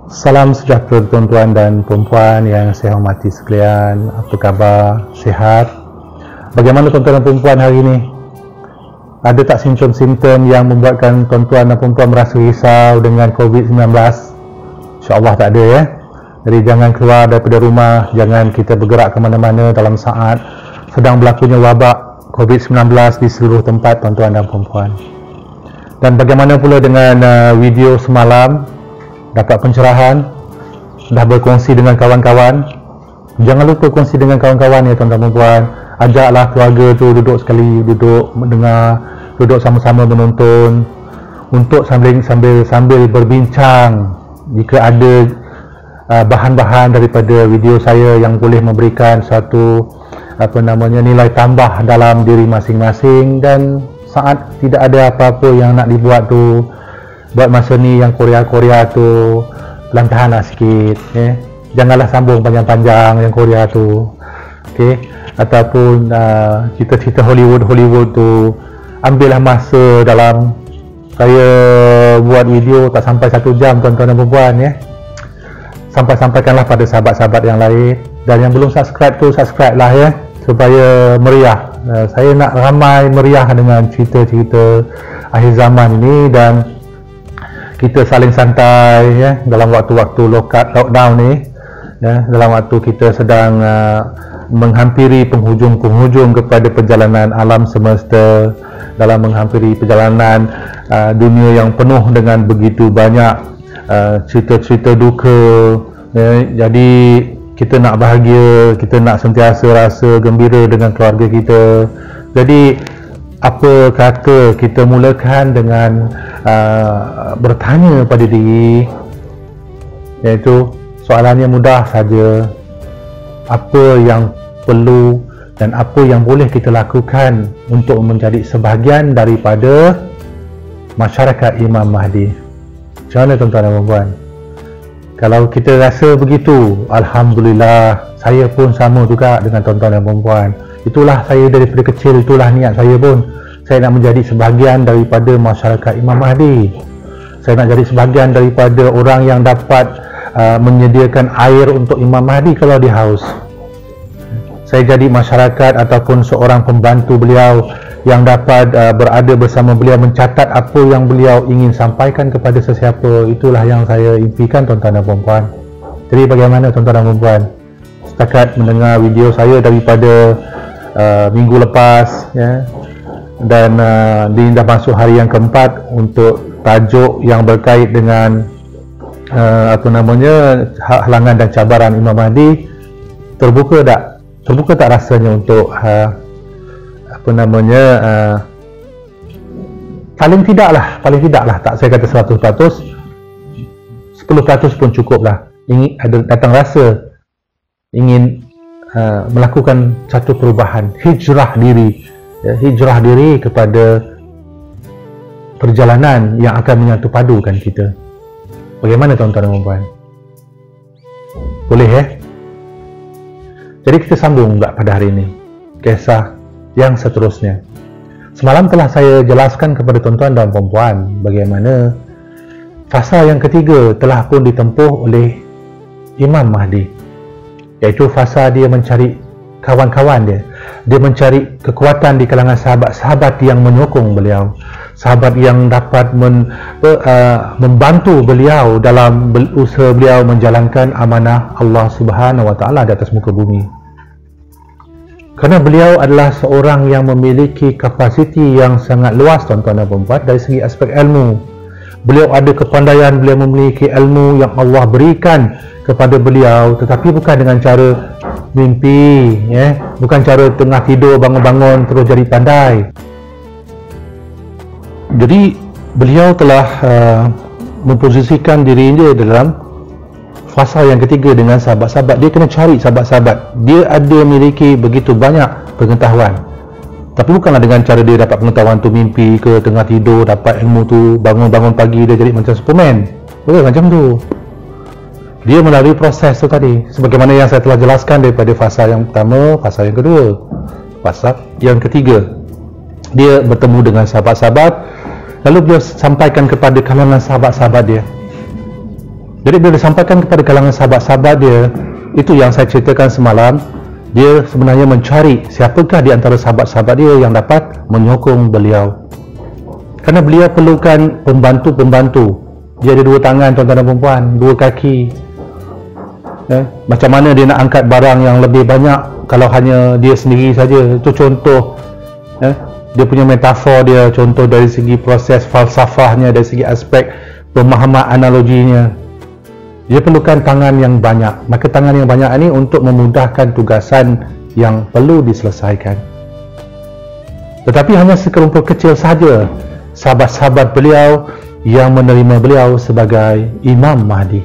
Salam sejahtera tuan-tuan dan perempuan yang saya hormati sekalian. Apa khabar? Sihat? Bagaimana tuan-tuan dan perempuan hari ini? Ada tak simptom-simptom yang membuatkan tuan-tuan dan perempuan merasa risau dengan COVID-19? InsyaAllah tak ada ya. Jadi jangan keluar daripada rumah, jangan kita bergerak ke mana-mana dalam saat sedang berlakunya wabak COVID-19 di seluruh tempat tuan-tuan dan perempuan. Dan bagaimana pula dengan video semalam dapat pencerahan, dah berkongsi dengan kawan-kawan. Jangan lupa kongsi dengan kawan-kawan ya tuan-tuan dan puan. Ajaklah keluarga tu duduk sekali, duduk mendengar, duduk sama-sama menonton untuk sambil berbincang jika ada bahan-bahan daripada video saya yang boleh memberikan satu nilai tambah dalam diri masing-masing. Dan saat tidak ada apa-apa yang nak dibuat tu, buat masa ni yang Korea tu pelan-pelan sikit ya. Janganlah sambung panjang-panjang yang Korea tu, okey. Ataupun cerita-cerita Hollywood tu ambillah masa dalam. Saya buat video tak sampai 1 jam tuan-tuan dan puan ya. Sampaikanlah pada sahabat-sahabat yang lain. Dan yang belum subscribe tu subscribe lah ya, supaya meriah. Saya nak ramai meriah dengan cerita-cerita akhir zaman ini, dan kita saling santai ya dalam waktu-waktu lockdown ni ya, dalam waktu kita sedang menghampiri penghujung kepada perjalanan alam semesta, dalam menghampiri perjalanan dunia yang penuh dengan begitu banyak cerita-cerita duka ya. Jadi kita nak bahagia, kita nak sentiasa rasa gembira dengan keluarga kita. Jadi apa kata kita mulakan dengan bertanya pada diri, iaitu soalannya mudah saja. Apa yang perlu dan apa yang boleh kita lakukan untuk menjadi sebahagian daripada masyarakat Imam Mahdi? Macam mana tuan-tuan dan puan? Kalau kita rasa begitu, Alhamdulillah, saya pun sama juga dengan tuan-tuan dan puan. Itulah saya daripada kecil, itulah niat saya pun. Saya nak menjadi sebahagian daripada masyarakat Imam Mahdi. Saya nak jadi sebahagian daripada orang yang dapat menyediakan air untuk Imam Mahdi kalau dia haus. Saya jadi masyarakat ataupun seorang pembantu beliau yang dapat berada bersama beliau, mencatat apa yang beliau ingin sampaikan kepada sesiapa. Itulah yang saya impikan tuan-tuan dan puan. Jadi bagaimana tuan-tuan dan puan? Setakat mendengar video saya daripada minggu lepas ya, dan dia dah masuk hari yang keempat untuk tajuk yang berkait dengan halangan dan cabaran Imam Mahdi. Terbuka tak rasanya untuk paling tidaklah tak saya kata 100%, 10% pun cukup lah. Ingin ada datang rasa ingin melakukan satu perubahan, hijrah diri kepada perjalanan yang akan menyatu padukan kita. Bagaimana tuan-tuan dan puan? Boleh ya? Jadi kita sambung pula pada hari ini kisah yang seterusnya. Semalam telah saya jelaskan kepada tuan-tuan dan puan bagaimana fasa yang ketiga telah pun ditempuh oleh Imam Mahdi, iaitu fasa dia mencari kawan-kawan dia mencari kekuatan di kalangan sahabat-sahabat yang menyokong beliau, sahabat yang dapat membantu beliau dalam usaha beliau menjalankan amanah Allah Subhanahu Wa Taala di atas muka bumi. Kerana beliau adalah seorang yang memiliki kapasiti yang sangat luas tuan-tuan dan puan dari segi aspek ilmu. Beliau ada kepandaian, beliau memiliki ilmu yang Allah berikan kepada beliau, tetapi bukan dengan cara mimpi ya, bukan cara tengah tidur bangun-bangun terus jadi pandai. Jadi beliau telah memposisikan dirinya dalam fasa yang ketiga dengan sahabat-sahabat. Dia kena cari sahabat-sahabat. Dia ada memiliki begitu banyak pengetahuan, tapi bukanlah dengan cara dia dapat pengetahuan tu mimpi ke, tengah tidur dapat ilmu tu, bangun-bangun pagi dia jadi macam Superman. Bukan macam tu. Dia melalui proses tu tadi, sebagaimana yang saya telah jelaskan daripada fasa yang pertama, fasa yang kedua, fasa yang ketiga. Dia bertemu dengan sahabat-sahabat, lalu beliau sampaikan kepada kalangan sahabat-sahabat dia Jadi bila disampaikan kepada kalangan sahabat-sahabat dia, itu yang saya ceritakan semalam, dia sebenarnya mencari siapakah di antara sahabat-sahabat dia yang dapat menyokong beliau. Kerana beliau perlukan pembantu-pembantu. Dia ada 2 tangan, tuan-tuan dan perempuan, 2 kaki. Macam mana dia nak angkat barang yang lebih banyak kalau hanya dia sendiri saja? Itu contoh. Dia punya metafor dia, contoh dari segi proses falsafahnya, dari segi aspek pemahaman analoginya. Dia perlukan tangan yang banyak. Maka tangan yang banyak ini untuk memudahkan tugasan yang perlu diselesaikan. Tetapi hanya sekelompok kecil sahaja sahabat-sahabat beliau yang menerima beliau sebagai Imam Mahdi.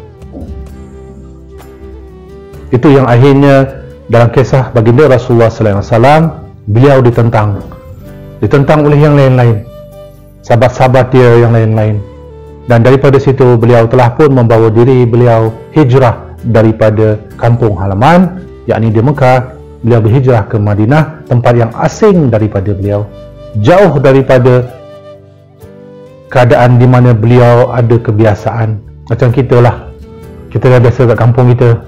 Itu yang akhirnya dalam kisah baginda Rasulullah SAW, beliau ditentang oleh yang lain-lain, sahabat-sahabat dia yang lain-lain. Dan daripada situ beliau telah pun membawa diri beliau hijrah daripada kampung halaman, yakni di Mekah. Beliau berhijrah ke Madinah, tempat yang asing daripada beliau, jauh daripada keadaan di mana beliau ada kebiasaan. Macam kita lah, kita dah biasa kat kampung kita,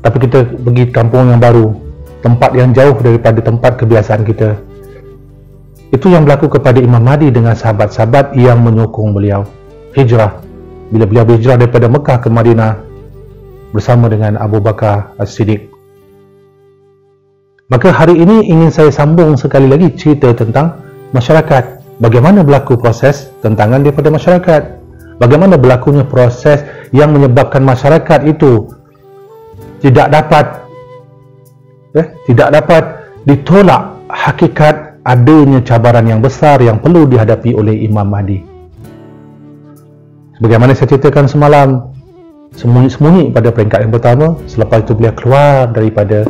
tapi kita pergi kampung yang baru, tempat yang jauh daripada tempat kebiasaan kita. Itu yang berlaku kepada Imam Mahdi dengan sahabat-sahabat yang menyokong beliau hijrah. Bila beliau berhijrah daripada Mekah ke Madinah bersama dengan Abu Bakar As-Siddiq. Maka hari ini ingin saya sambung sekali lagi cerita tentang masyarakat. Bagaimana berlaku proses tentangan daripada masyarakat? Bagaimana berlakunya proses yang menyebabkan masyarakat itu tidak dapat ditolak hakikat adanya cabaran yang besar yang perlu dihadapi oleh Imam Mahdi. Sebagaimana saya ceritakan semalam, sembunyi-sembunyi pada peringkat yang pertama. Selepas itu beliau keluar daripada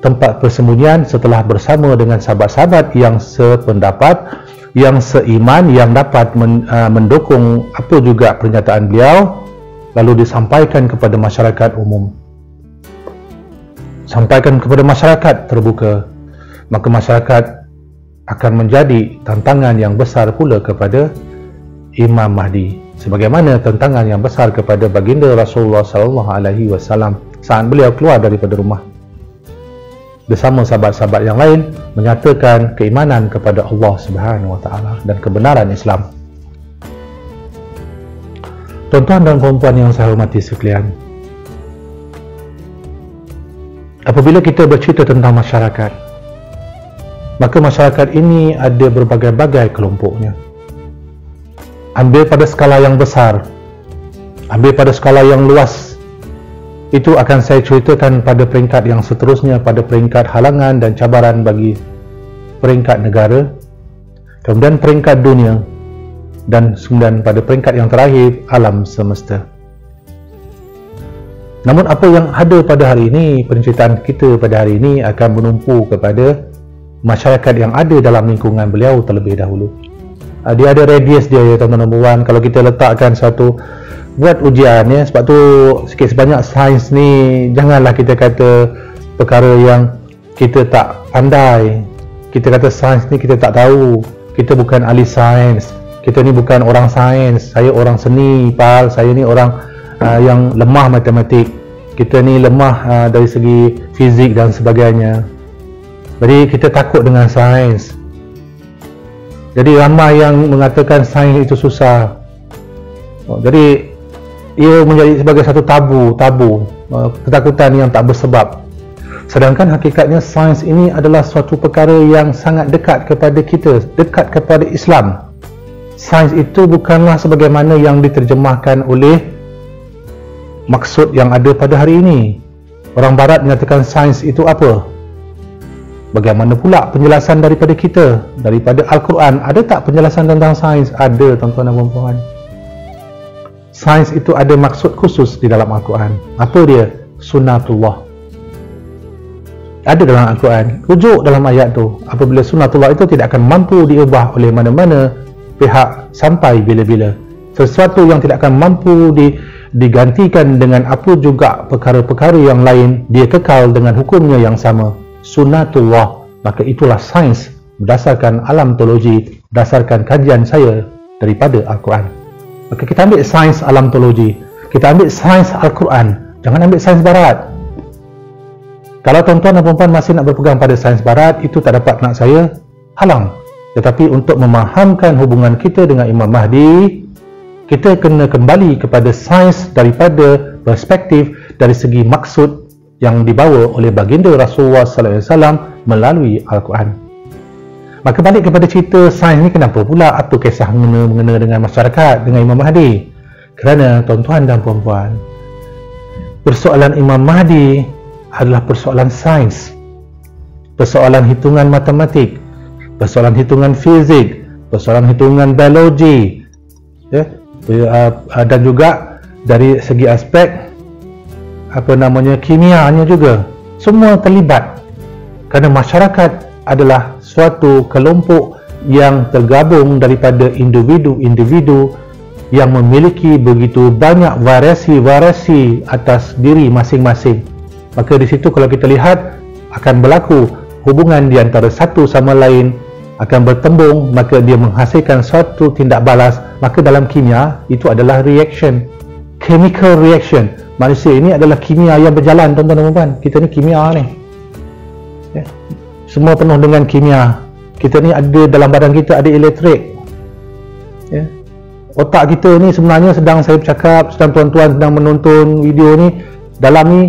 tempat persembunyian setelah bersama dengan sahabat-sahabat yang sependapat, yang seiman, yang dapat mendukung apa juga pernyataan beliau, lalu disampaikan kepada masyarakat umum, sampaikan kepada masyarakat terbuka. Maka masyarakat akan menjadi tantangan yang besar pula kepada Imam Mahdi, sebagaimana tantangan yang besar kepada baginda Rasulullah SAW saat beliau keluar daripada rumah bersama sahabat-sahabat yang lain menyatakan keimanan kepada Allah Subhanahu Wa Taala dan kebenaran Islam. Tuan-tuan dan puan-puan yang saya hormati sekalian, apabila kita bercerita tentang masyarakat, maka masyarakat ini ada berbagai-bagai kelompoknya. Ambil pada skala yang besar, ambil pada skala yang luas, itu akan saya ceritakan pada peringkat yang seterusnya, pada peringkat halangan dan cabaran bagi peringkat negara, kemudian peringkat dunia, dan kemudian pada peringkat yang terakhir, alam semesta. Namun apa yang ada pada hari ini, penceritaan kita pada hari ini akan menumpu kepada masyarakat yang ada dalam lingkungan beliau terlebih dahulu. Dia ada radius dia, ya tuan-tuan. Kalau kita letakkan satu, buat ujian ya, sebab tu sikit sebanyak sains ni janganlah kita kata perkara yang kita tak pandai. Kita kata sains ni kita tak tahu, kita bukan ahli sains, kita ni bukan orang sains, saya orang seni, saya ni orang yang lemah matematik, kita ni lemah dari segi fizik dan sebagainya. Jadi kita takut dengan sains. Jadi ramai yang mengatakan sains itu susah. Jadi ia menjadi sebagai satu tabu, ketakutan yang tak bersebab. Sedangkan hakikatnya sains ini adalah suatu perkara yang sangat dekat kepada kita, dekat kepada Islam. Sains itu bukanlah sebagaimana yang diterjemahkan oleh maksud yang ada pada hari ini. Orang Barat menyatakan sains itu apa? Bagaimana pula penjelasan daripada kita, daripada Al-Quran? Ada tak penjelasan tentang sains? Ada, tuan-tuan dan puan-puan. Sains itu ada maksud khusus di dalam Al-Quran. Apa dia? Sunnatullah. Ada dalam Al-Quran. Rujuk dalam ayat tu. Apabila sunnatullah itu tidak akan mampu diubah oleh mana-mana pihak sampai bila-bila. Sesuatu yang tidak akan mampu digantikan dengan apa juga perkara-perkara yang lain, dia kekal dengan hukumnya yang sama. Sunnatullah. Maka itulah sains berdasarkan alam teologi, berdasarkan kajian saya daripada Al-Quran. Maka kita ambil sains alam teologi. Kita ambil sains Al-Quran, jangan ambil sains Barat. Kalau tuan-tuan dan puan-puan masih nak berpegang pada sains Barat, itu tak dapat nak saya halang. Tetapi untuk memahamkan hubungan kita dengan Imam Mahdi, kita kena kembali kepada sains daripada perspektif dari segi maksud yang dibawa oleh baginda Rasulullah sallallahu alaihi wasallam melalui Al-Quran. Maka balik kepada cerita sains ni, kenapa pula apa kisah mengena dengan masyarakat, dengan Imam Mahdi? Kerana tuan-tuan dan puan-puan, persoalan Imam Mahdi adalah persoalan sains, persoalan hitungan matematik, persoalan hitungan fizik, persoalan hitungan biologi, dan juga dari segi aspek kimianya juga. Semua terlibat kerana masyarakat adalah suatu kelompok yang tergabung daripada individu-individu yang memiliki begitu banyak variasi-variasi atas diri masing-masing. Maka di situ kalau kita lihat akan berlaku hubungan di antara satu sama lain, akan bertembung, maka dia menghasilkan suatu tindak balas. Maka dalam kimia itu adalah reaction, chemical reaction. Manusia ini adalah kimia yang berjalan, tuan-tuan dan puan. Kita ni kimia ni, semua penuh dengan kimia. Kita ni ada dalam badan kita ada elektrik. Otak kita ni sebenarnya sedang saya bercakap, sedang tuan-tuan sedang menonton video ni, dalam ni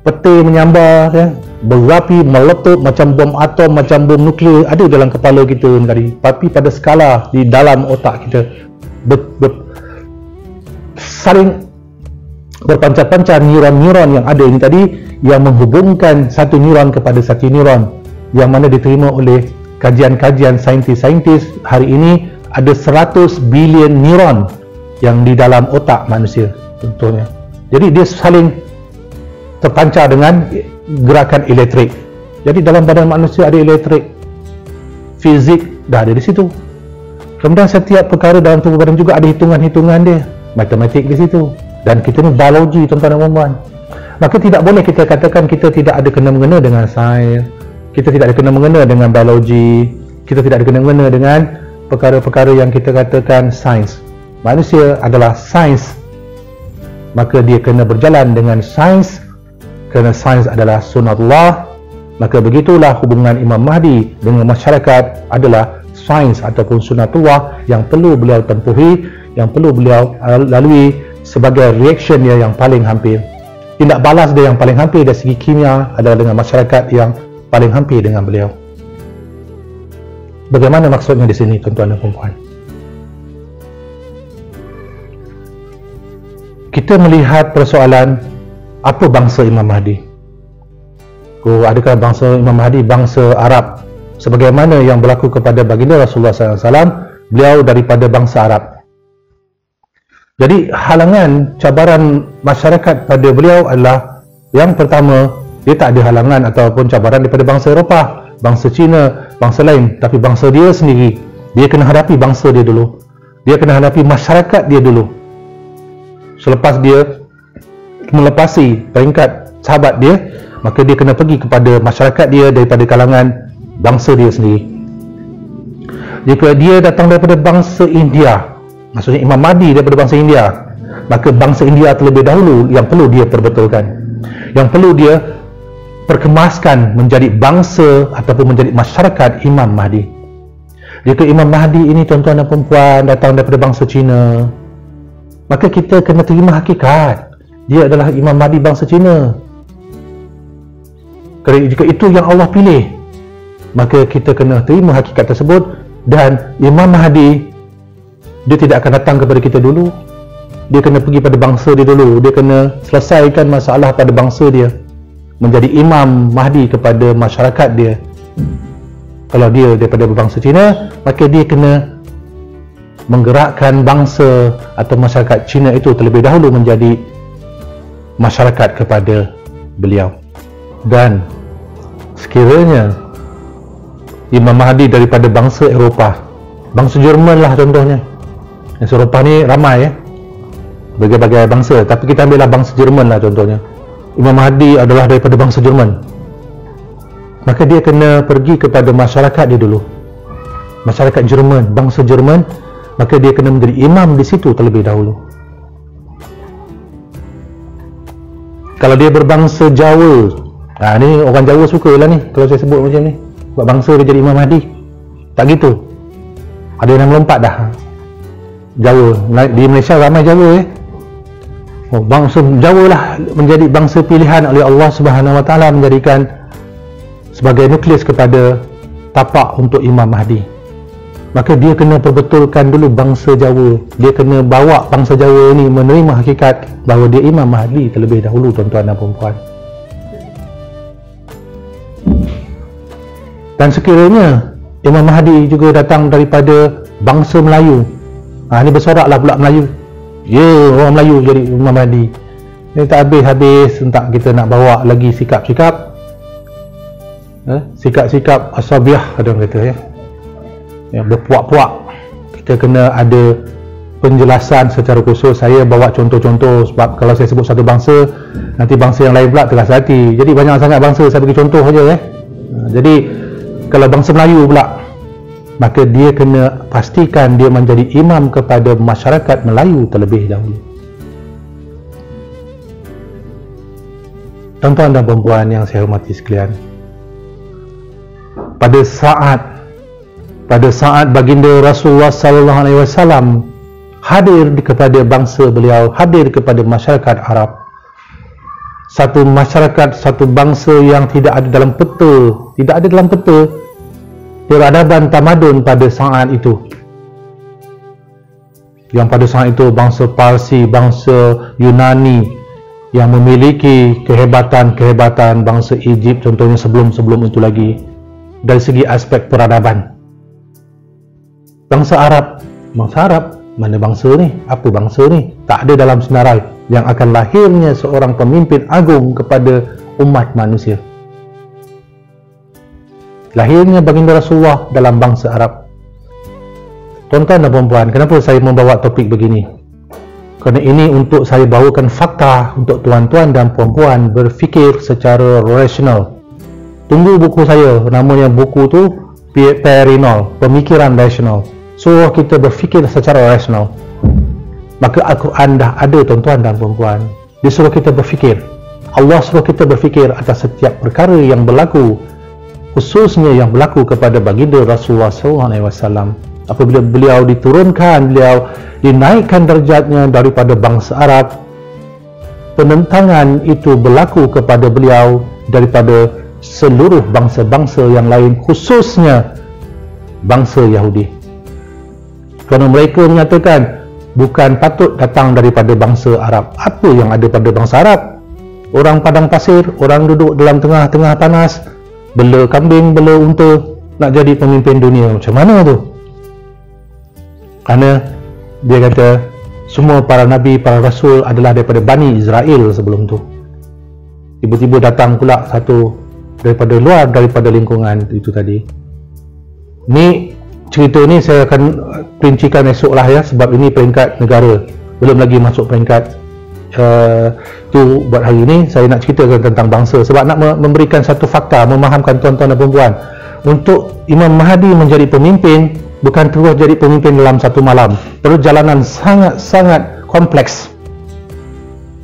peti menyambar, berapi, meletup macam bom atom, macam bom nuklear ada dalam kepala kita ni tadi. Tapi pada skala di dalam otak kita saling berpancar-pancar neuron-neuron yang ada ini tadi, yang menghubungkan satu neuron kepada satu neuron, yang mana diterima oleh kajian-kajian saintis-saintis hari ini. Ada 100 bilion neuron yang di dalam otak manusia contohnya. Jadi dia saling terpancar dengan gerakan elektrik. Jadi dalam badan manusia ada elektrik, fizik dah ada di situ. Kemudian setiap perkara dalam tubuh badan juga ada hitungan-hitungan dia, matematik di situ. Dan kita ni biologi, tuan-tuan dan puan-puan. Maka tidak boleh kita katakan kita tidak ada kena-mengena dengan sains, kita tidak ada kena-mengena dengan biologi, kita tidak ada kena-mengena dengan perkara-perkara yang kita katakan sains. Manusia adalah sains, maka dia kena berjalan dengan sains, kerana sains adalah sunnatullah. Maka begitulah hubungan Imam Mahdi dengan masyarakat adalah sains ataupun sunnatullah yang perlu beliau tempuhi, yang perlu beliau lalui sebagai reaction dia yang paling hampir. Tindak balas dia yang paling hampir dari segi kimia adalah dengan masyarakat yang paling hampir dengan beliau. Bagaimana maksudnya di sini, tuan-tuan dan puan-puan? Kita melihat persoalan apa bangsa Imam Mahdi. Adakah bangsa Imam Mahdi bangsa Arab sebagaimana yang berlaku kepada baginda Rasulullah SAW? Beliau daripada bangsa Arab. Jadi halangan, cabaran masyarakat pada beliau adalah, yang pertama, dia tak ada halangan ataupun cabaran daripada bangsa Eropah, bangsa Cina, bangsa lain, tapi bangsa dia sendiri. Dia kena hadapi bangsa dia dulu, dia kena hadapi masyarakat dia dulu. Selepas dia melepasi peringkat sahabat dia, maka dia kena pergi kepada masyarakat dia daripada kalangan bangsa dia sendiri. Jika dia datang daripada bangsa India, maksudnya Imam Mahdi daripada bangsa India, maka bangsa India terlebih dahulu yang perlu dia perbetulkan, yang perlu dia perkemaskan menjadi bangsa ataupun menjadi masyarakat Imam Mahdi. Jika Imam Mahdi ini, tuan-tuan dan perempuan, datang daripada bangsa Cina, maka kita kena terima hakikat dia adalah Imam Mahdi bangsa Cina. Kerana jika itu yang Allah pilih, maka kita kena terima hakikat tersebut. Dan Imam Mahdi, dia tidak akan datang kepada kita dulu, dia kena pergi pada bangsa dia dulu. Dia kena selesaikan masalah pada bangsa dia, menjadi Imam Mahdi kepada masyarakat dia. Kalau dia daripada bangsa Cina, maka dia kena menggerakkan bangsa atau masyarakat Cina itu terlebih dahulu menjadi masyarakat kepada beliau. Dan sekiranya Imam Mahdi daripada bangsa Eropah, bangsa Jerman lah contohnya. Yang Eropah ni ramai berbagai-bagai bangsa, tapi kita ambillah bangsa Jerman lah contohnya. Imam Mahdi adalah daripada bangsa Jerman, maka dia kena pergi kepada masyarakat dia dulu, masyarakat Jerman, bangsa Jerman. Maka dia kena menjadi imam di situ terlebih dahulu. Kalau dia berbangsa Jawa, ni orang Jawa suka lah ni kalau saya sebut macam ni, buat bangsa dia jadi Imam Mahdi. Tak gitu, ada yang melompat dah Jawa. Di Malaysia ramai Jawa bangsa Jawa lah menjadi bangsa pilihan oleh Allah Subhanahu Wa Taala, menjadikan sebagai nukleus kepada tapak untuk Imam Mahdi. Maka dia kena perbetulkan dulu bangsa Jawa, dia kena bawa bangsa Jawa ni menerima hakikat bahawa dia Imam Mahdi terlebih dahulu, tuan-tuan dan puan-puan. Dan sekiranya Imam Mahdi juga datang daripada bangsa Melayu, ni bersoraklah pula Melayu, orang Melayu jadi Imam Mahdi. Ini tak habis-habis tentang kita nak bawa lagi sikap-sikap sikap-sikap asabiah, ada orang kata berpuak-puak. Kita kena ada penjelasan secara khusus. Saya bawa contoh-contoh sebab kalau saya sebut satu bangsa, nanti bangsa yang lain pula terasa hati. Jadi banyak sangat bangsa, saya bagi contoh saja. Jadi kalau bangsa Melayu pula, maka dia kena pastikan dia menjadi imam kepada masyarakat Melayu terlebih dahulu. Tuan-tuan dan puan-puan yang saya hormati sekalian, pada saat baginda Rasulullah sallallahu alaihi wasallam hadir kepada bangsa beliau, hadir kepada masyarakat Arab, satu masyarakat, satu bangsa yang tidak ada dalam peta peradaban tamadun pada saat itu. Yang pada saat itu bangsa Parsi, bangsa Yunani yang memiliki kehebatan bangsa Egypt contohnya sebelum itu lagi dari segi aspek peradaban. Bangsa Arab, mana bangsa ni? Apa bangsa ni? Tak ada dalam senarai yang akan lahirnya seorang pemimpin agung kepada umat manusia. Lahirnya baginda Rasulullah dalam bangsa Arab. Tuan-tuan dan puan-puan, kenapa saya membawa topik begini? Kerana ini untuk saya bawakan fakta untuk tuan-tuan dan puan-puan berfikir secara rasional. Tunggu buku saya, namanya buku tu Perinol, Pemikiran Rasional. Suruh kita berfikir secara rasional. Maka Al-Quran dah ada, tuan-tuan dan puan-puan. Dia suruh kita berfikir. Allah suruh kita berfikir atas setiap perkara yang berlaku, khususnya yang berlaku kepada baginda Rasulullah SAW. Apabila beliau diturunkan, beliau dinaikkan derajatnya daripada bangsa Arab, penentangan itu berlaku kepada beliau daripada seluruh bangsa-bangsa yang lain, khususnya bangsa Yahudi. Kerana mereka menyatakan bukan patut datang daripada bangsa Arab. Apa yang ada pada bangsa Arab? Orang padang pasir, orang duduk dalam tengah-tengah panas, bela kambing, bela unta, nak jadi pemimpin dunia. Macam mana tu? Kerana dia kata semua para nabi, para rasul adalah daripada Bani Israel sebelum tu. Tiba-tiba datang pula satu daripada luar, daripada lingkungan itu tadi. Ni cerita ni saya akan perincikan esok lah ya, sebab ini peringkat negara, belum lagi masuk peringkat tu. Buat hari ini saya nak ceritakan tentang bangsa, sebab nak memberikan satu fakta, memahamkan tuan-tuan dan puan-puan. Untuk Imam Mahdi menjadi pemimpin, bukan terus jadi pemimpin dalam satu malam. Perjalanan sangat-sangat kompleks.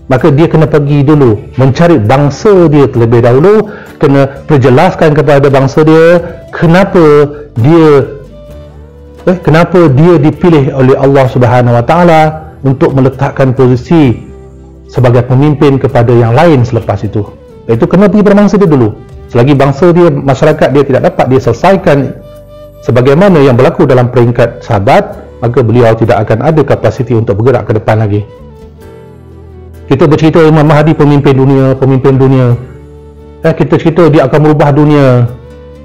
Maka dia kena pergi dulu mencari bangsa dia terlebih dahulu, kena perjelaskan kepada bangsa dia kenapa dia dipilih oleh Allah Subhanahu Wa Taala untuk meletakkan posisi sebagai pemimpin kepada yang lain selepas itu. Itu kena pergi pada bangsa dia dulu. Selagi bangsa dia, masyarakat dia tidak dapat dia selesaikan sebagaimana yang berlaku dalam peringkat sahabat, maka beliau tidak akan ada kapasiti untuk bergerak ke depan lagi. Kita bercerita Imam Mahdi pemimpin dunia. Kita cerita dia akan merubah dunia.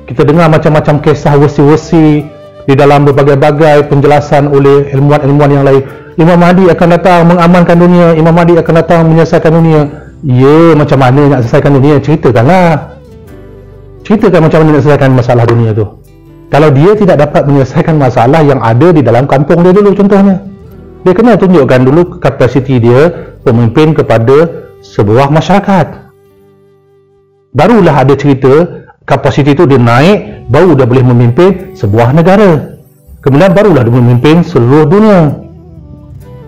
Kita dengar macam-macam kisah wasi-wasi di dalam berbagai-bagai penjelasan oleh ilmuwan-ilmuwan yang lain. Imam Mahdi akan datang mengamankan dunia, Imam Mahdi akan datang menyelesaikan dunia. Ya, macam mana nak selesaikan dunia? Ceritakanlah. Ceritakan macam mana nak selesaikan masalah dunia tu. Kalau dia tidak dapat menyelesaikan masalah yang ada di dalam kampung dia dulu, contohnya, dia kena tunjukkan dulu kapasiti dia pemimpin kepada sebuah masyarakat. Barulah ada cerita kapasiti itu dia naik, baru dia boleh memimpin sebuah negara. Kemudian barulah dia memimpin seluruh dunia.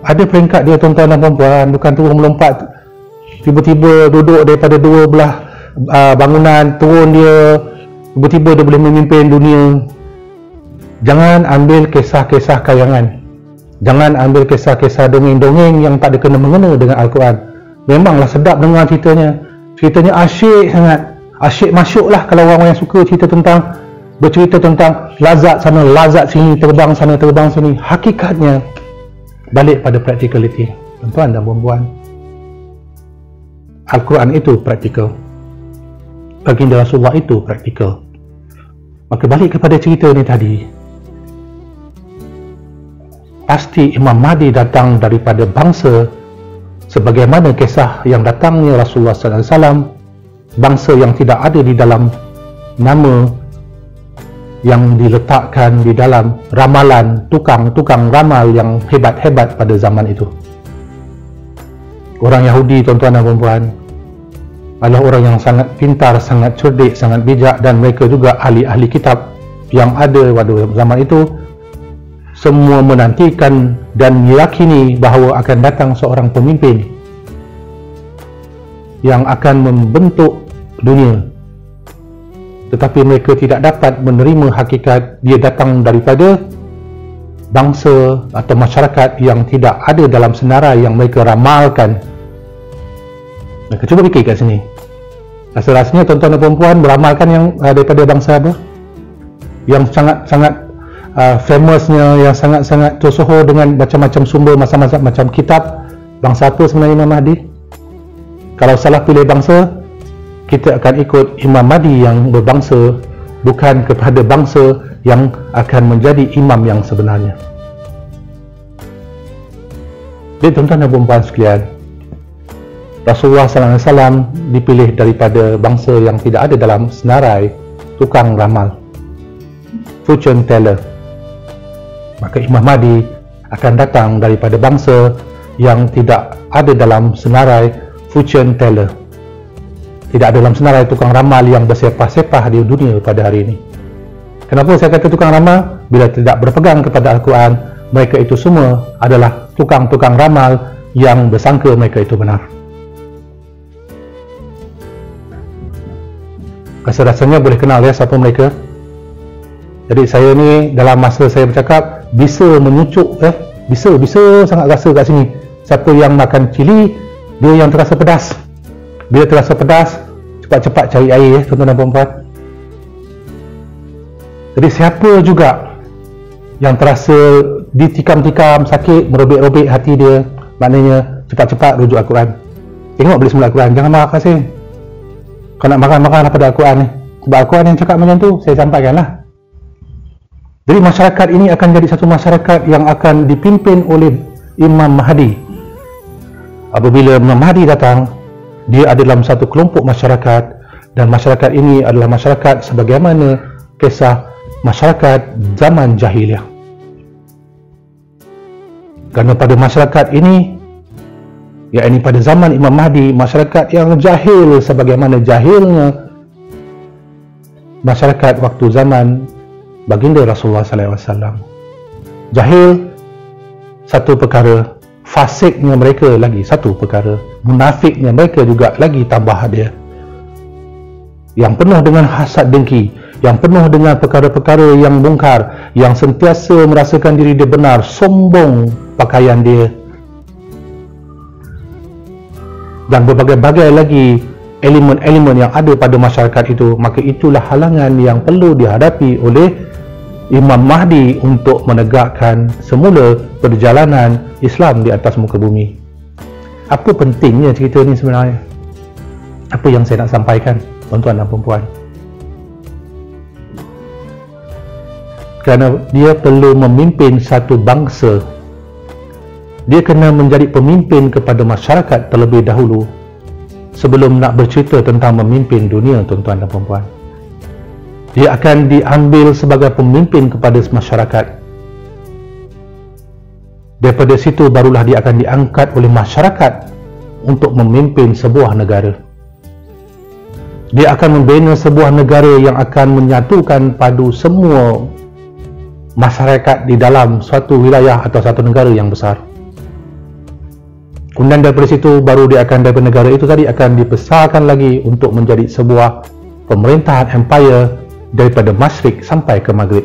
Ada peringkat dia, tuan-tuan dan puan-puan, bukan terus melompat tiba-tiba duduk daripada dua belah bangunan, turun dia, tiba-tiba dia boleh memimpin dunia. Jangan ambil kisah-kisah kayangan, jangan ambil kisah-kisah dongeng-dongeng yang tak ada kena-mengena dengan Al-Quran. Memanglah sedap dengar ceritanya asyik sangat, asyik masuklah kalau orang yang suka bercerita tentang lazat sana, lazat sini, terbang sana, terbang sini. Hakikatnya balik pada practicality, tuan-tuan dan puan-puan. Al-Quran itu praktikal, baginda Rasulullah itu praktikal. Maka balik kepada cerita ni tadi, pasti Imam Mahdi datang daripada bangsa sebagaimana kisah yang datangnya Rasulullah SAW, bangsa yang tidak ada di dalam nama yang diletakkan di dalam ramalan tukang ramal yang hebat-hebat pada zaman itu. Orang Yahudi, tuan-tuan dan puan-puan, adalah orang yang sangat pintar, sangat cerdik, sangat bijak, dan mereka juga ahli-ahli kitab yang ada pada zaman itu. Semua menantikan dan meyakini bahawa akan datang seorang pemimpin yang akan membentuk dunia, tetapi mereka tidak dapat menerima hakikat dia datang daripada bangsa atau masyarakat yang tidak ada dalam senarai yang mereka ramalkan. Mereka cuba fikir kat sini, rasa-rasanya tuan-tuan dan puan-puan beramalkan yang daripada bangsa apa? Yang sangat-sangat famousnya, yang sangat-sangat tersohor dengan macam-macam sumber, macam-macam kitab. Bangsa apa sebenarnya Imam Mahdi? Kalau salah pilih bangsa, kita akan ikut Imam Mahdi yang berbangsa, bukan kepada bangsa yang akan menjadi imam yang sebenarnya. Jadi tuan-tuan dan puan-puan sekalian, Rasulullah SAW dipilih daripada bangsa yang tidak ada dalam senarai tukang ramal, fortune teller. Maka Imam Mahdi akan datang daripada bangsa yang tidak ada dalam senarai fortune teller, tidak ada dalam senarai tukang ramal yang bersepah-sepah di dunia pada hari ini. Kenapa saya kata tukang ramal? Bila tidak berpegang kepada Al-Quran, mereka itu semua adalah tukang-tukang ramal yang bersangka mereka itu benar. Rasa-rasanya boleh kenal ya siapa mereka. Jadi saya ni dalam masa saya bercakap bisa menyucuk, bisa sangat rasa kat sini. Siapa yang makan cili, dia yang terasa pedas. Bila terasa pedas, cepat-cepat cari air tuan-tuan dan puan-puan. Jadi siapa juga yang terasa ditikam-tikam, sakit, merobek-robek hati dia, maknanya cepat-cepat rujuk Al-Quran. Tengok balik semula Al-Quran, jangan marah kasih. Kau nak marah-marah pada Al-Quran ni, sebab Al-Quran yang cakap macam tu, saya sampaikanlah. Jadi masyarakat ini akan jadi satu masyarakat yang akan dipimpin oleh Imam Mahdi. Apabila Imam Mahdi datang, dia ada dalam satu kelompok masyarakat, dan masyarakat ini adalah masyarakat sebagaimana kisah masyarakat zaman jahiliyah. Kerana pada masyarakat ini, yakni pada zaman Imam Mahdi, masyarakat yang jahil sebagaimana jahilnya masyarakat waktu zaman baginda Rasulullah SAW. Jahil satu perkara, fasiknya mereka lagi satu perkara, munafiknya mereka juga lagi tambah dia, yang penuh dengan hasad dengki, yang penuh dengan perkara-perkara yang mungkar, yang sentiasa merasakan diri dia benar, sombong pakaian dia, dan berbagai-bagai lagi elemen-elemen yang ada pada masyarakat itu. Maka itulah halangan yang perlu dihadapi oleh Imam Mahdi untuk menegakkan semula perjalanan Islam di atas muka bumi. Apa pentingnya cerita ni sebenarnya? Apa yang saya nak sampaikan, tuan-tuan dan puan-puan? Kerana dia perlu memimpin satu bangsa, dia kena menjadi pemimpin kepada masyarakat terlebih dahulu sebelum nak bercerita tentang memimpin dunia, tuan-tuan dan puan-puan. Dia akan diambil sebagai pemimpin kepada masyarakat. Daripada situ barulah dia akan diangkat oleh masyarakat untuk memimpin sebuah negara. Dia akan membina sebuah negara yang akan menyatukan padu semua masyarakat di dalam suatu wilayah atau satu negara yang besar. Kemudian daripada situ baru dia akan, daripada negara itu tadi akan dibesarkan lagi untuk menjadi sebuah pemerintahan empire daripada Masyrik sampai ke Maghrib.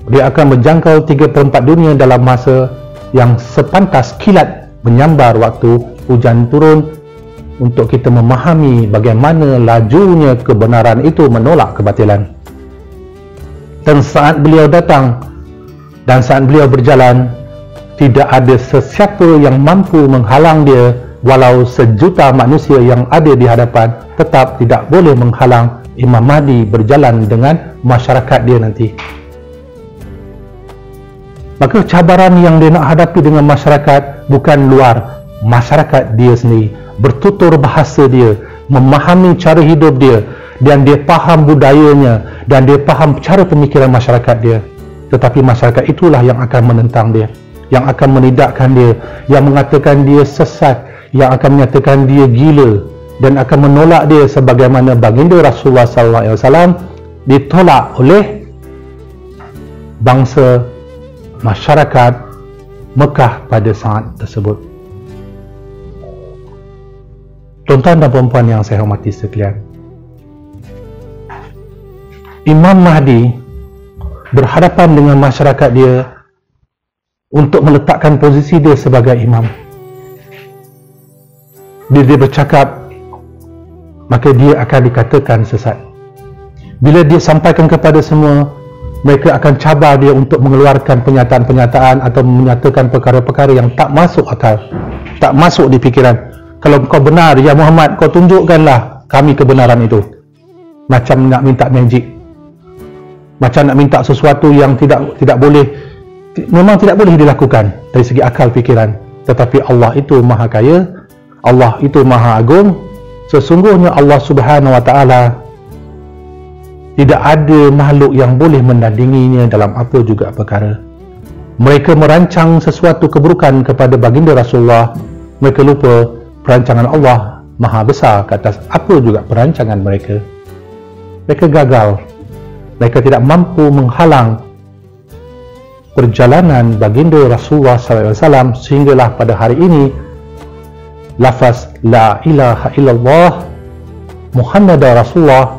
Dia akan menjangkau 3/4 dunia dalam masa yang sepantas kilat menyambar waktu hujan turun, untuk kita memahami bagaimana lajunya kebenaran itu menolak kebatilan. Dan saat beliau datang dan saat beliau berjalan, tidak ada sesiapa yang mampu menghalang dia, walau sejuta manusia yang ada di hadapan tetap tidak boleh menghalang Imam Mahdi berjalan dengan masyarakat dia nanti. Maka cabaran yang dia nak hadapi dengan masyarakat bukan luar, masyarakat dia sendiri, bertutur bahasa dia, memahami cara hidup dia, dan dia faham budayanya, dan dia faham cara pemikiran masyarakat dia. Tetapi masyarakat itulah yang akan menentang dia, yang akan menidakkan dia, yang mengatakan dia sesat, yang akan menyatakan dia gila, dan akan menolak dia sebagaimana baginda Rasulullah SAW ditolak oleh bangsa masyarakat Mekah pada saat tersebut. Tuan-tuan dan puan-puan yang saya hormati sekalian, Imam Mahdi berhadapan dengan masyarakat dia untuk meletakkan posisi dia sebagai imam. Bila dia bercakap, maka dia akan dikatakan sesat. Bila dia sampaikan kepada semua, mereka akan cabar dia untuk mengeluarkan pernyataan-pernyataan atau menyatakan perkara-perkara yang tak masuk akal, tak masuk di fikiran. Kalau kau benar, ya Muhammad, kau tunjukkanlah kami kebenaran itu. Macam nak minta magic, macam nak minta sesuatu yang tidak boleh, memang tidak boleh dilakukan dari segi akal fikiran. Tetapi Allah itu maha kaya, Allah itu maha agung. Sesungguhnya Allah Subhanahu wa ta'ala tidak ada makhluk yang boleh menandinginya dalam apa juga perkara. Mereka merancang sesuatu keburukan kepada baginda Rasulullah, mereka lupa perancangan Allah maha besar ke atas apa juga perancangan mereka. Mereka gagal, mereka tidak mampu menghalang perjalanan baginda Rasulullah SAW, sehinggalah pada hari ini lafaz La ilaha illallah Muhammadar Rasulullah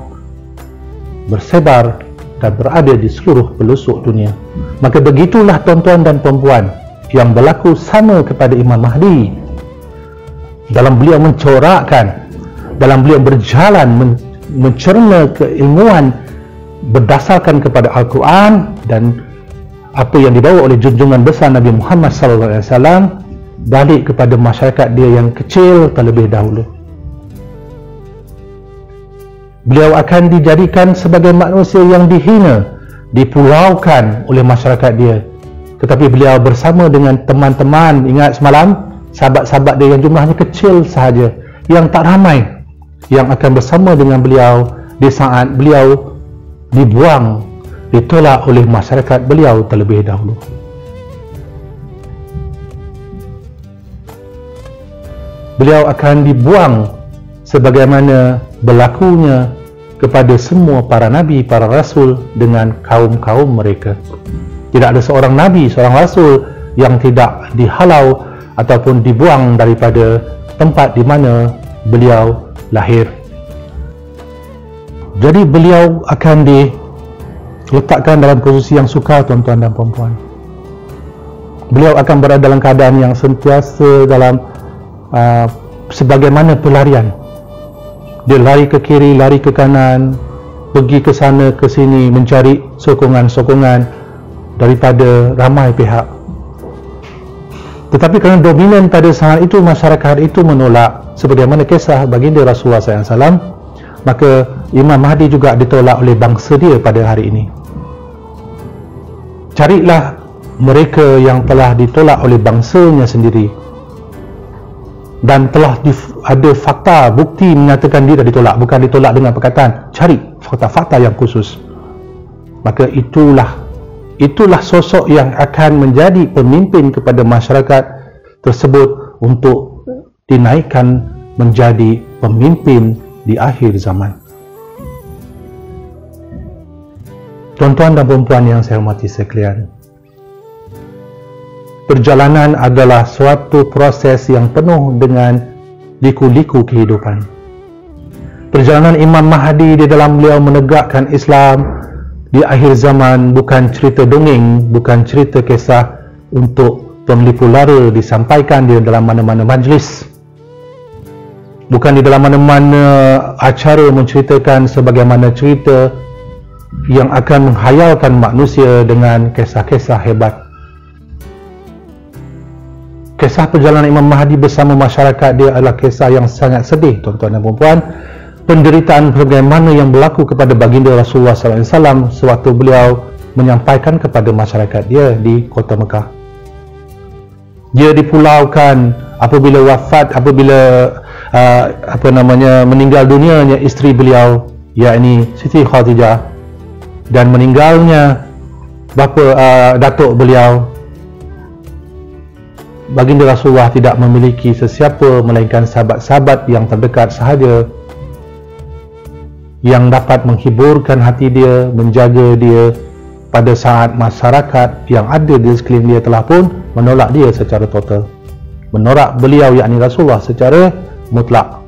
bersebar dan berada di seluruh pelosok dunia. Maka begitulah tuan-tuan dan perempuan yang berlaku sama kepada Imam Mahdi, dalam beliau mencorakkan, dalam beliau berjalan mencerna keilmuan berdasarkan kepada Al-Quran dan apa yang dibawa oleh junjungan besar Nabi Muhammad SAW, balik kepada masyarakat dia yang kecil terlebih dahulu. Beliau akan dijadikan sebagai manusia yang dihina, dipulaukan oleh masyarakat dia. Tetapi beliau bersama dengan teman-teman, ingat semalam, sahabat-sahabat dia yang jumlahnya kecil sahaja, yang tak ramai, yang akan bersama dengan beliau di saat beliau dibuang, ditolak oleh masyarakat beliau terlebih dahulu. Beliau akan dibuang sebagaimana berlakunya kepada semua para nabi, para rasul dengan kaum-kaum mereka. Tidak ada seorang nabi, seorang rasul yang tidak dihalau ataupun dibuang daripada tempat di mana beliau lahir. Jadi beliau akan diletakkan dalam posisi yang sukar, tuan-tuan dan puan-puan. Beliau akan berada dalam keadaan yang sentiasa dalam sebagaimana pelarian. Dia lari ke kiri, lari ke kanan, pergi ke sana ke sini mencari sokongan-sokongan daripada ramai pihak. Tetapi kerana dominan pada saat itu, masyarakat itu menolak, sebagaimana kisah baginda Rasulullah SAW, maka Imam Mahdi juga ditolak oleh bangsa dia pada hari ini. Carilah mereka yang telah ditolak oleh bangsanya sendiri dan telah ada fakta, bukti menyatakan dia dah ditolak, bukan ditolak dengan perkataan. Cari fakta-fakta yang khusus. Maka itulah sosok yang akan menjadi pemimpin kepada masyarakat tersebut untuk dinaikkan menjadi pemimpin di akhir zaman. Tuan-tuan dan puan-puan yang saya hormati sekalian, perjalanan adalah suatu proses yang penuh dengan liku-liku kehidupan. Perjalanan Imam Mahdi di dalam beliau menegakkan Islam di akhir zaman bukan cerita dongeng, bukan cerita kisah untuk penglipu lara disampaikan di dalam mana-mana majlis, bukan di dalam mana-mana acara menceritakan sebagaimana cerita yang akan menghayalkan manusia dengan kisah-kisah hebat. Kisah perjalanan Imam Mahdi bersama masyarakat dia adalah kisah yang sangat sedih, tuan-tuan dan puan-puan. Penderitaan bagaimana yang berlaku kepada baginda Rasulullah SAW sewaktu beliau menyampaikan kepada masyarakat dia di kota Mekah. Dia dipulaukan apabila wafat, apabila meninggal dunianya isteri beliau, yakni Siti Khadijah, dan meninggalnya datuk beliau. Baginda Rasulullah tidak memiliki sesiapa melainkan sahabat-sahabat yang terdekat sahaja yang dapat menghiburkan hati dia, menjaga dia pada saat masyarakat yang ada di sekeliling dia telah pun menolak dia secara total, menolak beliau yakni Rasulullah secara mutlak,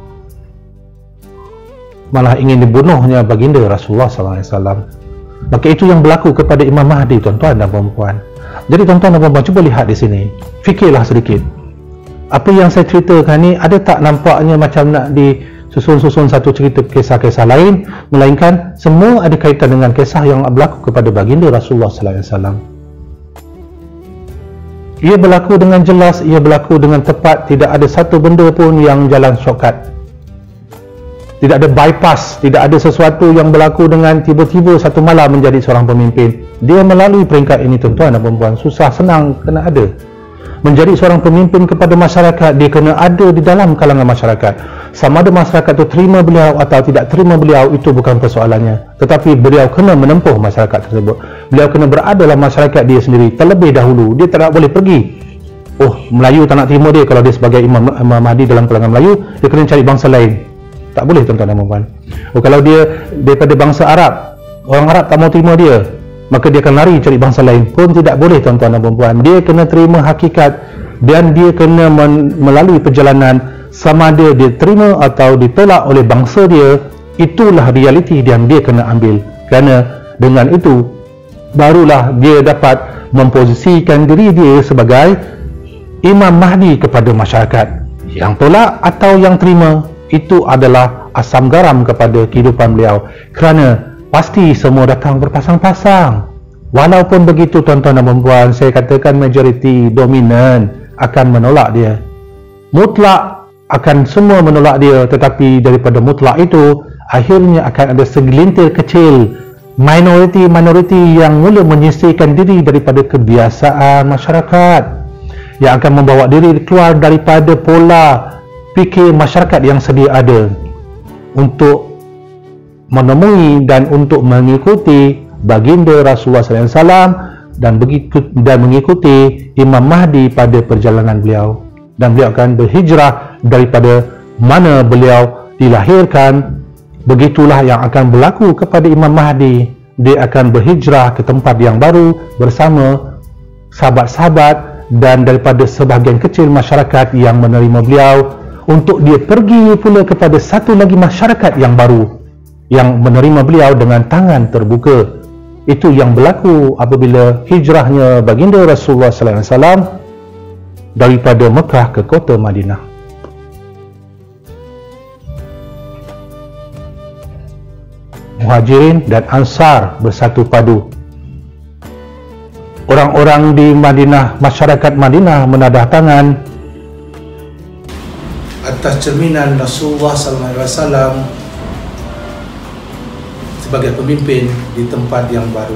malah ingin dibunuhnya baginda Rasulullah SAW. Maka itu yang berlaku kepada Imam Mahdi, tuan-tuan dan puan-puan. Jadi tuan-tuan dan puan-puan, cuba lihat di sini, fikirlah sedikit. Apa yang saya ceritakan ni, ada tak nampaknya macam nak disusun-susun satu cerita kisah-kisah lain, melainkan semua ada kaitan dengan kisah yang berlaku kepada baginda Rasulullah SAW. Ia berlaku dengan jelas, ia berlaku dengan tepat, tidak ada satu benda pun yang jalan shortcut, tidak ada bypass, tidak ada sesuatu yang berlaku dengan tiba-tiba satu malam menjadi seorang pemimpin. Dia melalui peringkat ini, tuan-tuan dan puan-puan. Susah senang kena ada. Menjadi seorang pemimpin kepada masyarakat, dia kena ada di dalam kalangan masyarakat. Sama ada masyarakat itu terima beliau atau tidak terima beliau, itu bukan persoalannya, tetapi beliau kena menempuh masyarakat tersebut. Beliau kena berada dalam masyarakat dia sendiri terlebih dahulu. Dia tak boleh pergi, Melayu tak nak terima dia. Kalau dia sebagai Imam Mahdi dalam kalangan Melayu, dia kena cari bangsa lain. Tak boleh, tuan-tuan dan puan-puan. Kalau dia daripada bangsa Arab, orang Arab tak mau terima dia, maka dia akan lari cari bangsa lain pun tidak boleh, tuan-tuan dan puan-puan. Dia kena terima hakikat dan dia kena melalui perjalanan, sama ada dia terima atau ditolak oleh bangsa dia. Itulah realiti yang dia kena ambil. Kerana dengan itu barulah dia dapat memposisikan diri dia sebagai Imam Mahdi kepada masyarakat. Yang tolak atau yang terima, itu adalah asam garam kepada kehidupan beliau. Kerana pasti semua datang berpasang-pasang. Walaupun begitu, tuan-tuan dan puan-puan, saya katakan majoriti dominan akan menolak dia. Mutlak akan semua menolak dia, tetapi daripada mutlak itu akhirnya akan ada segelintir kecil minoriti yang mula menyisihkan diri daripada kebiasaan masyarakat, yang akan membawa diri keluar daripada pola fikir masyarakat yang sedia ada untuk menemui dan untuk mengikuti baginda Rasulullah SAW dan mengikuti Imam Mahdi pada perjalanan beliau. Dan beliau akan berhijrah daripada mana beliau dilahirkan. Begitulah yang akan berlaku kepada Imam Mahdi. Dia akan berhijrah ke tempat yang baru bersama sahabat-sahabat dan daripada sebahagian kecil masyarakat yang menerima beliau, untuk dia pergi pula kepada satu lagi masyarakat yang baru yang menerima beliau dengan tangan terbuka. Itu yang berlaku apabila hijrahnya baginda Rasulullah SAW daripada Mekah ke kota Madinah. Muhajirin dan Ansar bersatu padu. Orang-orang di Madinah, masyarakat Madinah menadah tangan atas cerminan Rasulullah SAW sebagai pemimpin di tempat yang baru.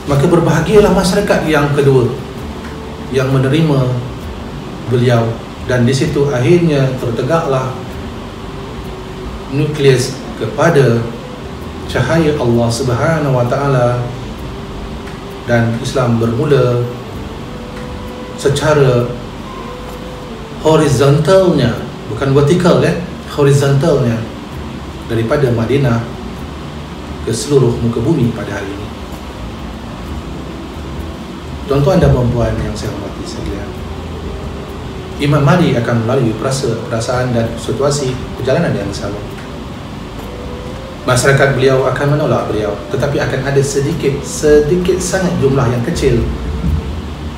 Maka berbahagialah masyarakat yang kedua yang menerima beliau, dan di situ akhirnya tertegaklah nukleus kepada cahaya Allah Subhanahu wa Ta'ala, dan Islam bermula secara horizontalnya, bukan vertikal, horizontalnya, daripada Madinah ke seluruh muka bumi pada hari ini. Tuan-tuan dan puan yang saya hormati sekalian, Imam Mahdi akan melalui perasaan dan situasi perjalanan yang sama. Masyarakat beliau akan menolak beliau, tetapi akan ada sedikit sangat jumlah yang kecil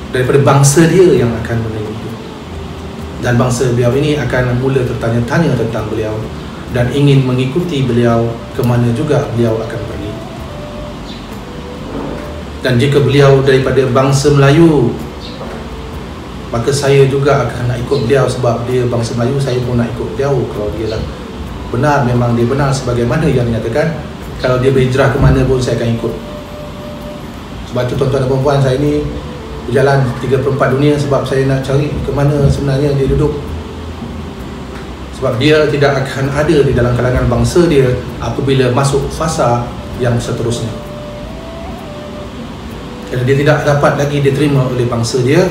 daripada bangsa dia yang akan menerima itu. Dan bangsa beliau ini akan mula bertanya-tanya tentang beliau dan ingin mengikuti beliau ke mana juga beliau akan pergi. Dan jika beliau daripada bangsa Melayu, maka saya juga akan nak ikut beliau, sebab dia bangsa Melayu, saya pun nak ikut beliau. Kalau dia lah benar, memang dia benar sebagaimana yang dinyatakan, kalau dia berhijrah ke mana pun saya akan ikut. Sebab tu tuan-tuan dan puan-puan, saya ni berjalan 3/4 dunia sebab saya nak cari ke mana sebenarnya dia duduk. Sebab dia tidak akan ada di dalam kalangan bangsa dia apabila masuk fasa yang seterusnya. Kerana dia tidak dapat lagi diterima oleh bangsa dia,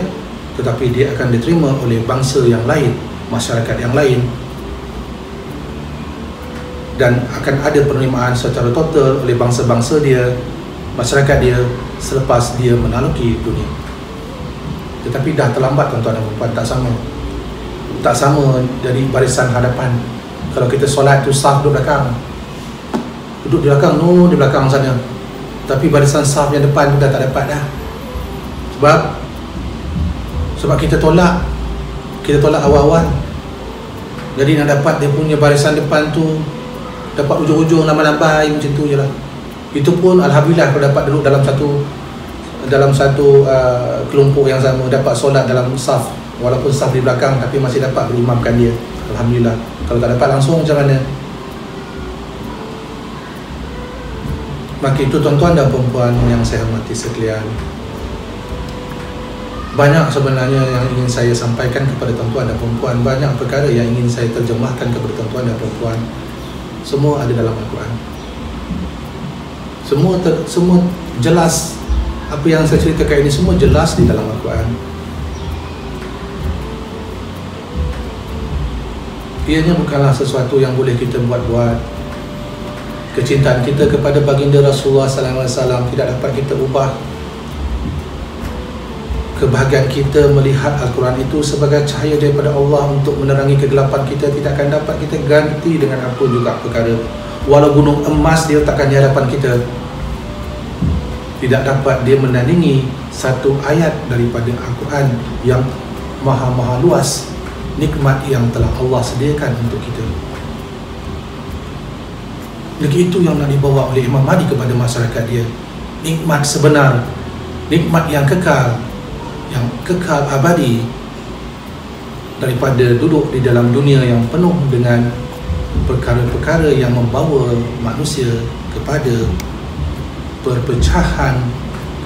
tetapi dia akan diterima oleh bangsa yang lain, masyarakat yang lain, dan akan ada penerimaan secara total oleh bangsa-bangsa dia, masyarakat dia selepas dia menaluki dunia. Tetapi dah terlambat tuan-tuan dan puan, tak sama dari barisan hadapan. Kalau kita solat tu saf duduk di belakang, di belakang sana. Tapi barisan saf yang depan tu dah tak dapat dah. Sebab kita tolak awal-awal. Jadi nak dapat dia punya barisan depan tu, dapat ujung-ujung lambai-lambai macam tu je lah. Itu pun alhamdulillah kalau dapat duduk dalam satu kelompok yang sama, dapat solat dalam saf, walaupun saf di belakang, tapi masih dapat berimamkan dia. Alhamdulillah. Kalau tak dapat langsung macam mana? Maka itu tuan-tuan dan puan yang saya hormati sekalian, banyak sebenarnya yang ingin saya sampaikan kepada tuan-tuan dan puan, banyak perkara yang ingin saya terjemahkan kepada tuan-tuan dan puan. Semua ada dalam Al-Quran. Semua jelas. Apa yang saya ceritakan ini semua jelas di dalam Al-Quran. Ianya bukanlah sesuatu yang boleh kita buat-buat. Kecintaan kita kepada baginda Rasulullah sallallahu alaihi wasallam tidak dapat kita ubah. Kebahagiaan kita melihat Al-Quran itu sebagai cahaya daripada Allah untuk menerangi kegelapan kita tidak akan dapat kita ganti dengan apa juga perkara. Walau gunung emas diletakkan di hadapan kita, tidak dapat dia menandingi satu ayat daripada Al-Quran yang maha luas, nikmat yang telah Allah sediakan untuk kita. Lagi itu yang nak dibawa oleh Imam Mahdi kepada masyarakat dia. Nikmat sebenar, nikmat yang kekal abadi, daripada duduk di dalam dunia yang penuh dengan perkara-perkara yang membawa manusia kepada perpecahan,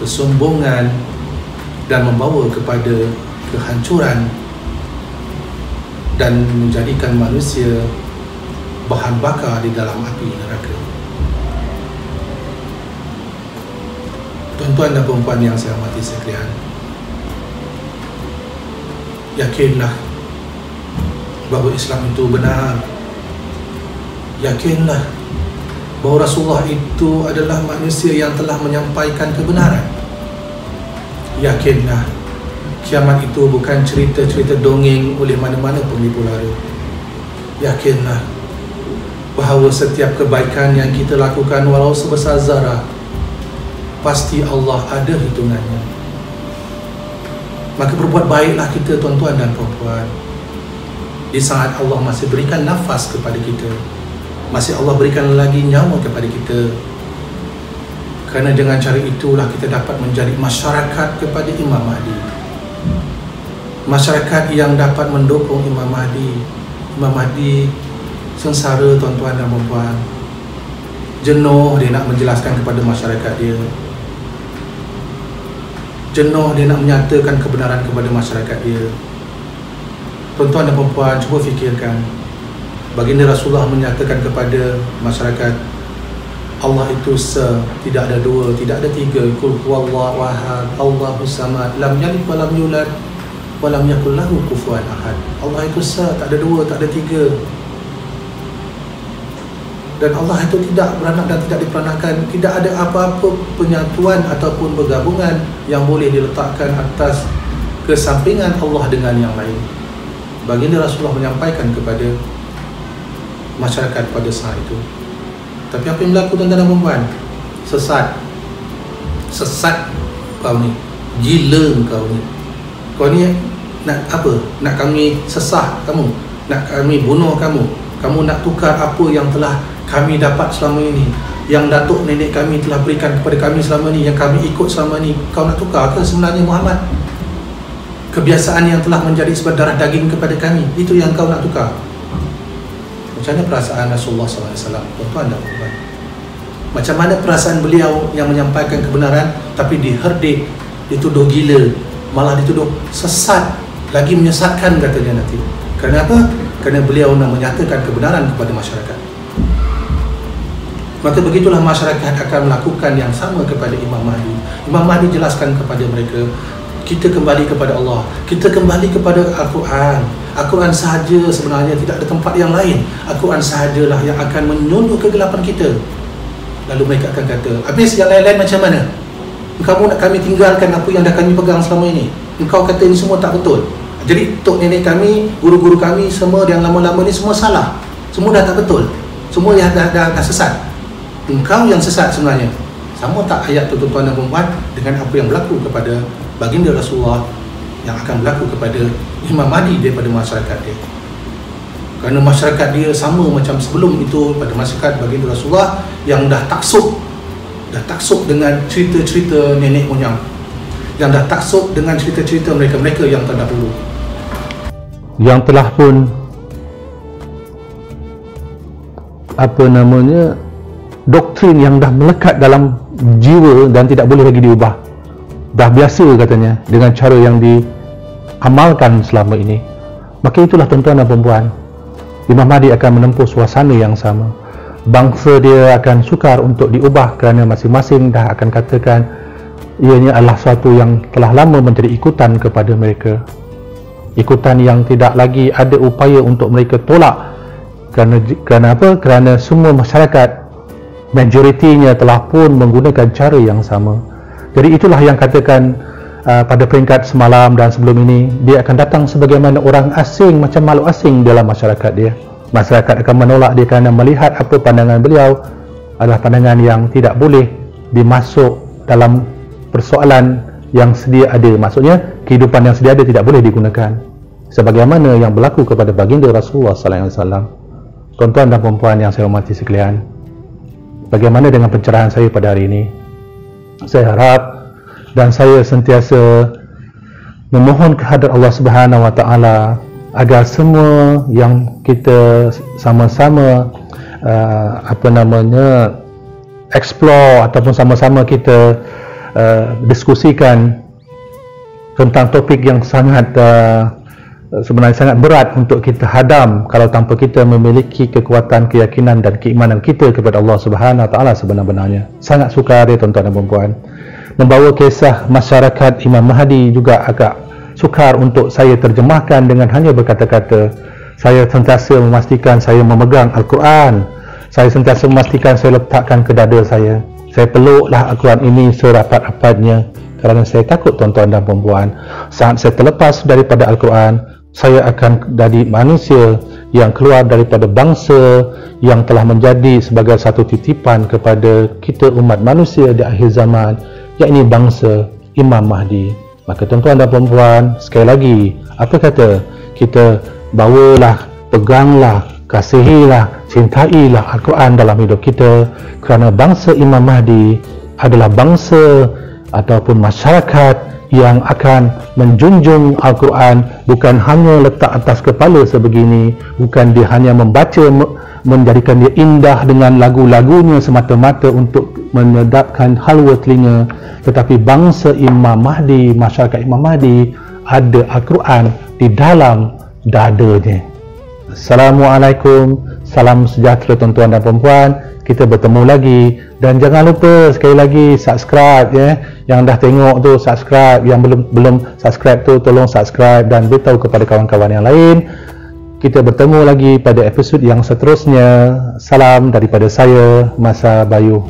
kesombongan, dan membawa kepada kehancuran, dan menjadikan manusia bahan bakar di dalam api neraka. Tuan-tuan dan puan yang saya hormati sekalian, yakinlah bahawa Islam itu benar. Yakinlah bahawa Rasulullah itu adalah manusia yang telah menyampaikan kebenaran. Yakinlah kiamat itu bukan cerita-cerita dongeng oleh mana-mana penipu lara. Yakinlah bahawa setiap kebaikan yang kita lakukan walau sebesar zarah, pasti Allah ada hitungannya. Maka berbuat baiklah kita tuan-tuan dan puan-puan. Di saat Allah masih berikan nafas kepada kita, masih Allah berikan lagi nyawa kepada kita. Kerana dengan cara itulah kita dapat menjadi masyarakat kepada Imam Mahdi. Masyarakat yang dapat mendukung Imam Mahdi. Imam Mahdi sengsara tuan-tuan dan puan-puan, jenuh dia nak menjelaskan kepada masyarakat dia, jenuh dia nak menyatakan kebenaran kepada masyarakat dia. Tuan-tuan dan puan-puan, cuba fikirkan, baginda Rasulullah menyatakan kepada masyarakat, Allah itu tidak ada dua, tidak ada tiga. Qul huwallahu ahad, Allahus samad, lam yalid wa lam yulad wa lam yakul lahu kufuwan ahad. Allah itu tak ada dua, tak ada tiga. dan Allah itu tidak beranak dan tidak diperanakan. Tidak ada apa-apa penyatuan ataupun bergabungan yang boleh diletakkan atas kesampingan Allah dengan yang lain. Baginda Rasulullah menyampaikan kepada masyarakat pada saat itu. Tapi apa yang berlaku tuan-tuan dan puan? Sesat kau ni, gila kau ni nak apa? Nak kami sesah kamu, nak kami bunuh kamu, kamu nak tukar apa yang telah kami dapat selama ini, yang datuk nenek kami telah berikan kepada kami selama ini, yang kami ikut selama ini, kau nak tukar ke sebenarnya Muhammad? Kebiasaan yang telah menjadi sebab darah daging kepada kami, itu yang kau nak tukar. Macam mana perasaan Rasulullah SAW, tuan-tuan dan puan? Macam mana perasaan beliau yang menyampaikan kebenaran tapi diherdik, dituduh gila, malah dituduh sesat, lagi menyesatkan katanya nanti. Kenapa? Kerana beliau nak menyatakan kebenaran kepada masyarakat. Maka begitulah masyarakat akan melakukan yang sama kepada Imam Mahdi. Imam Mahdi jelaskan kepada mereka, kita kembali kepada Allah, kita kembali kepada Al-Quran. Al-Quran sahaja sebenarnya, tidak ada tempat yang lain. Al-Quran sahajalah yang akan menyunduk kegelapan kita. Lalu mereka akan kata, habis yang lain-lain macam mana? Kamu nak kami tinggalkan apa yang dah kami pegang selama ini? Engkau kata ini semua tak betul. Jadi tok nenek kami, guru-guru kami, semua yang lama-lama ni semua salah. Semua dah tak betul. Semua dah sesat. Engkau yang sesat sebenarnya. Sama tak ayat tu tuan-tuan dan puan dengan apa yang berlaku kepada baginda Rasulullah, yang akan berlaku kepada Imam Mahdi daripada masyarakat dia. Kerana masyarakat dia sama macam sebelum itu pada masyarakat baginda Rasulullah yang dah taksub dengan cerita-cerita nenek moyang, yang dah taksub dengan cerita-cerita mereka yang terdahulu, yang telah pun doktrin yang dah melekat dalam jiwa dan tidak boleh lagi diubah. Dah biasa katanya dengan cara yang diamalkan selama ini. Maka itulah tuan-tuan dan puan, Imam Mahdi akan menempuh suasana yang sama. Bangsa dia akan sukar untuk diubah kerana masing-masing dah akan katakan ianya adalah sesuatu yang telah lama menjadi ikutan kepada mereka. Ikutan yang tidak lagi ada upaya untuk mereka tolak. Kerana apa? Kerana semua masyarakat majoritinya telah pun menggunakan cara yang sama. Jadi itulah yang katakan pada peringkat semalam dan sebelum ini, dia akan datang sebagaimana orang asing, macam makhluk asing dalam masyarakat dia. Masyarakat akan menolak dia kerana melihat apa pandangan beliau adalah pandangan yang tidak boleh dimasuk dalam persoalan yang sedia ada. Maksudnya kehidupan yang sedia ada tidak boleh digunakan sebagaimana yang berlaku kepada baginda Rasulullah SAW. Tuan-tuan dan puan yang saya hormati sekalian, bagaimana dengan pencerahan saya pada hari ini? Saya harap dan saya sentiasa memohon kehadrat Allah Subhanahu Wa Taala agar semua yang kita sama-sama explore ataupun sama-sama kita diskusikan tentang topik yang sangat sebenarnya sangat berat untuk kita hadam kalau tanpa kita memiliki kekuatan, keyakinan dan keimanan kita kepada Allah Subhanahu Wa Taala sebenar-benarnya. Sangat sukar dia tuan-tuan dan puan. Membawa kisah masyarakat Imam Mahdi juga agak sukar untuk saya terjemahkan dengan hanya berkata-kata. Saya sentiasa memastikan saya memegang Al-Quran. Saya sentiasa memastikan saya letakkan ke dada saya. Saya peluklah Al-Quran ini serapat-rapatnya kerana saya takut tuan-tuan dan puan, saat saya terlepas daripada Al-Quran, saya akan jadi manusia yang keluar daripada bangsa yang telah menjadi sebagai satu titipan kepada kita umat manusia di akhir zaman, yakni bangsa Imam Mahdi. Maka tuan-tuan dan puan, sekali lagi, apa kata? Kita bawalah, peganglah, kasihilah, cintailah Al-Quran dalam hidup kita, kerana bangsa Imam Mahdi adalah bangsa ataupun masyarakat yang akan menjunjung Al-Quran, bukan hanya letak atas kepala sebegini, bukan dia hanya membaca menjadikan dia indah dengan lagu-lagunya semata-mata untuk menyedapkan halwa telinga, tetapi bangsa Imam Mahdi, masyarakat Imam Mahdi ada Al-Quran di dalam dadanya. Assalamualaikum, salam sejahtera tuan-tuan dan puan. Kita bertemu lagi dan jangan lupa sekali lagi subscribe ya. Yang dah tengok tu subscribe, yang belum subscribe tu tolong subscribe dan beritahu kepada kawan-kawan yang lain. Kita bertemu lagi pada episod yang seterusnya. Salam daripada saya, Masa Bayu.